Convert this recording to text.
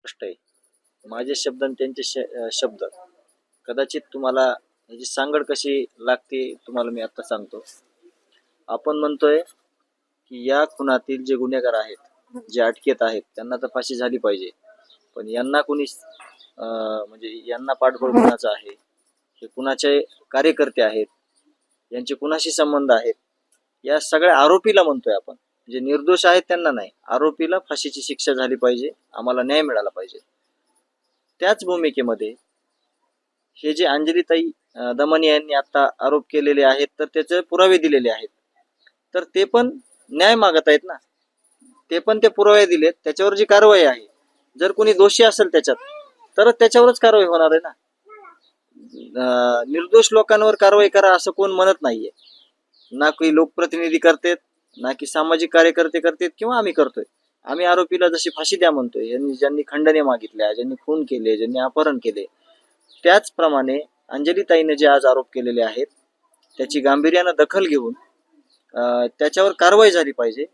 स्पष्ट आहे. माझे शब्द आणि त्यांचे शब्द कदाचित तुम्हाला याची सांगड कशी लागते तुम्हाला मी आता सांगतो. आपण म्हणतोय की या खुनातील जे गुन्हेगार आहेत, जे अटकेत आहेत, त्यांना तर फाशी झाली पाहिजे. पण यांना कोणी म्हणजे यांना पाठबळ कुणाचं आहे, हे कुणाचे कार्यकर्ते आहेत, यांचे कुणाशी संबंध आहेत, या सगळ्या आरोपीला म्हणतोय आपण. जे निर्दोष आहेत त्यांना नाही, आरोपीला फाशीची शिक्षा झाली पाहिजे, आम्हाला न्याय मिळाला पाहिजे. त्याच भूमिकेमध्ये हे जे अंजलीताई दमनी यांनी आता आरोप केलेले आहेत, तर त्याचे पुरावे दिलेले आहेत, तर ते पण न्याय मागत आहेत ना. ते पण ते पुरावे दिलेत, त्याच्यावर जी कारवाई आहे, जर कोणी दोषी असेल त्याच्यात तर त्याच्यावरच कारवाई होणार आहे ना. निर्दोष लोकांवर कारवाई करा असं कोण म्हणत नाहीये. ना काही लोकप्रतिनिधी करतेत, ना की सामाजिक कार्यकर्ते करतेत, किंवा आम्ही करतोय. आम्ही आरोपीला जशी फाशी द्या म्हणतोय, ज्यांनी खंडने मागितल्या, ज्यांनी खून केले, ज्यांनी अपहरण केले, त्याचप्रमाणे अंजलीताईने जे आज आरोप केलेले आहेत त्याची गांभीर्यानं दखल घेऊन त्याच्यावर कारवाई झाली पाहिजे.